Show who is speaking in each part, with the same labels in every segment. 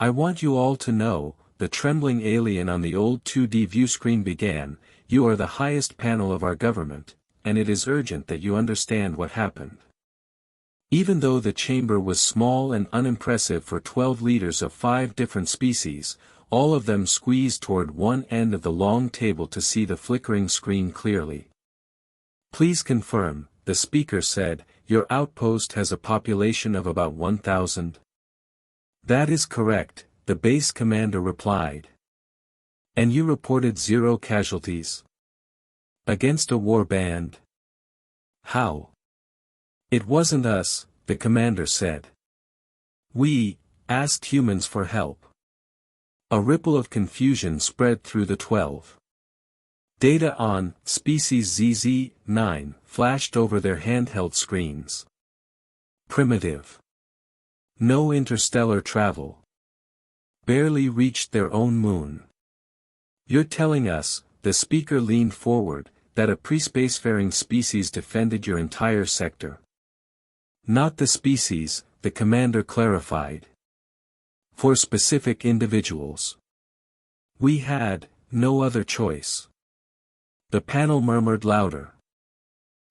Speaker 1: "I want you all to know," the trembling alien on the old 2D view screen began, "you are the highest panel of our government, and it is urgent that you understand what happened." Even though the chamber was small and unimpressive for 12 leaders of 5 different species, all of them squeezed toward one end of the long table to see the flickering screen clearly. "Please confirm," the speaker said, "your outpost has a population of about 1,000. "That is correct," the base commander replied. "And you reported 0 casualties? Against a war band? How?" "It wasn't us," the commander said. "We asked humans for help." A ripple of confusion spread through the 12. Data on species ZZ-9 flashed over their handheld screens. Primitive. No interstellar travel. Barely reached their own moon. "You're telling us," the speaker leaned forward, "that a pre-spacefaring species defended your entire sector?" "Not the species," the commander clarified. "For specific individuals. We had no other choice." The panel murmured louder.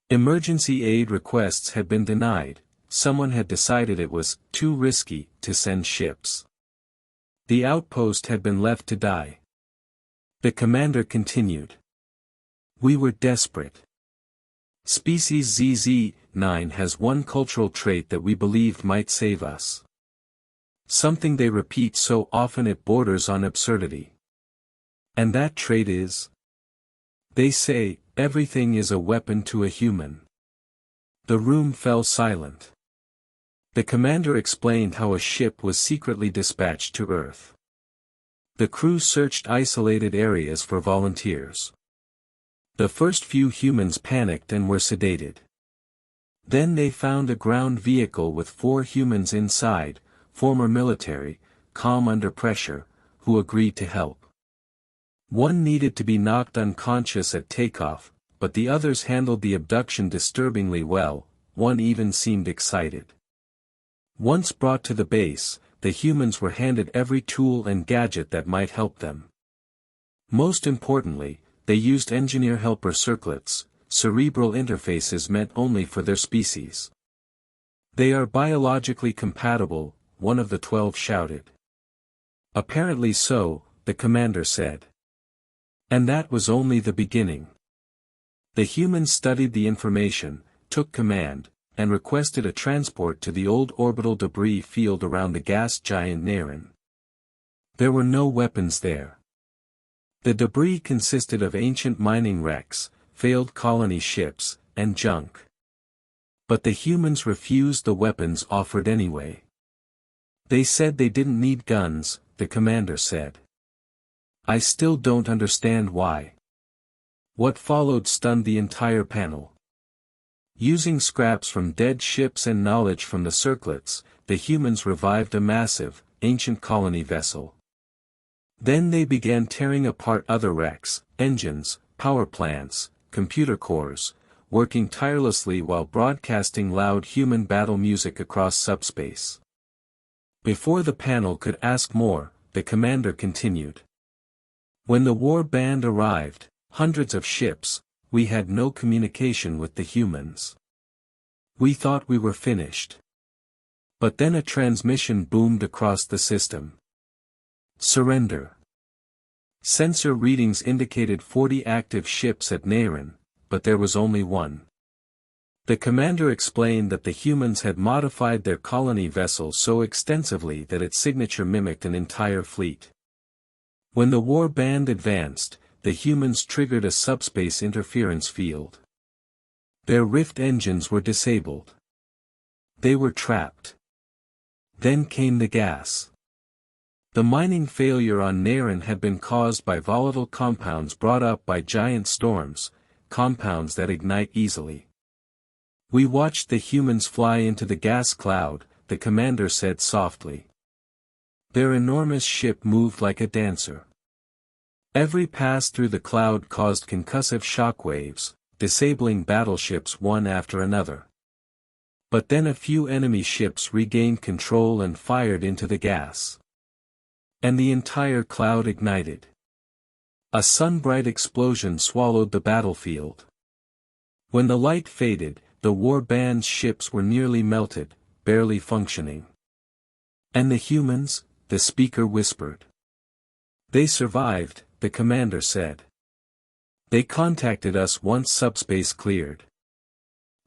Speaker 1: Emergency aid requests had been denied. Someone had decided it was too risky to send ships. The outpost had been left to die. The commander continued. "We were desperate. Species ZZ-9 has one cultural trait that we believed might save us. Something they repeat so often it borders on absurdity. And that trait is? They say, everything is a weapon to a human." The room fell silent. The commander explained how a ship was secretly dispatched to Earth. The crew searched isolated areas for volunteers. The first few humans panicked and were sedated. Then they found a ground vehicle with 4 humans inside, former military, calm under pressure, who agreed to help. One needed to be knocked unconscious at takeoff, but the others handled the abduction disturbingly well. One even seemed excited. Once brought to the base, the humans were handed every tool and gadget that might help them. Most importantly, they used engineer helper circlets, cerebral interfaces meant only for their species. "They are biologically compatible," one of the 12 shouted. "Apparently so," the commander said. And that was only the beginning. The humans studied the information, took command, and requested a transport to the old orbital debris field around the gas giant Narration. There were no weapons there. The debris consisted of ancient mining wrecks, failed colony ships, and junk. But the humans refused the weapons offered anyway. They said they didn't need guns, the commander said. "I still don't understand why." What followed stunned the entire panel. Using scraps from dead ships and knowledge from the circlets, the humans revived a massive, ancient colony vessel. Then they began tearing apart other wrecks, engines, power plants, computer cores, working tirelessly while broadcasting loud human battle music across subspace. Before the panel could ask more, the commander continued. "When the war band arrived, hundreds of ships, we had no communication with the humans. We thought we were finished. But then a transmission boomed across the system. Surrender. Sensor readings indicated 40 active ships at Narration, but there was only one. The commander explained that the humans had modified their colony vessel so extensively that its signature mimicked an entire fleet. When the war band advanced, the humans triggered a subspace interference field. Their rift engines were disabled. They were trapped. Then came the gas. The mining failure on Narration had been caused by volatile compounds brought up by giant storms, compounds that ignite easily. We watched the humans fly into the gas cloud, the commander said softly. Their enormous ship moved like a dancer. Every pass through the cloud caused concussive shock waves, disabling battleships one after another. But then a few enemy ships regained control and fired into the gas. And the entire cloud ignited. A sun-bright explosion swallowed the battlefield. When the light faded, the war-band's ships were nearly melted, barely functioning. And the humans, the speaker whispered. They survived, the commander said. They contacted us once subspace cleared.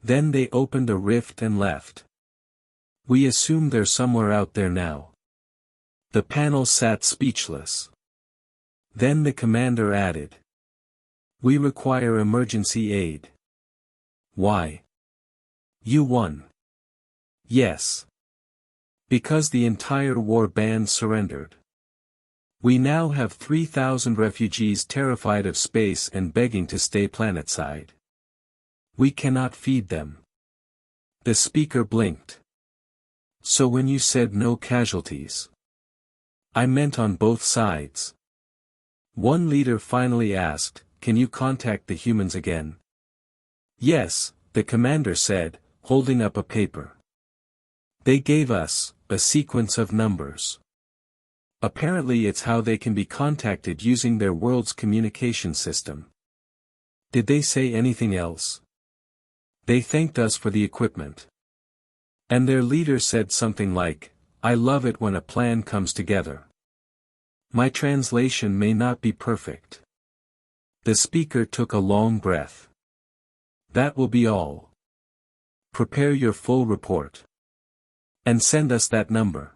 Speaker 1: Then they opened a rift and left. We assume they're somewhere out there now. The panel sat speechless. Then the commander added. We require emergency aid. Why? You won. Yes. Because the entire war band surrendered. We now have 3,000 refugees terrified of space and begging to stay planetside. We cannot feed them. The speaker blinked. So when you said no casualties, I meant on both sides. One leader finally asked, can you contact the humans again? Yes, the commander said, holding up a paper. They gave us a sequence of numbers. Apparently it's how they can be contacted using their world's communication system. Did they say anything else? They thanked us for the equipment. And their leader said something like, I love it when a plan comes together. My translation may not be perfect. The speaker took a long breath. That will be all. Prepare your full report. And send us that number.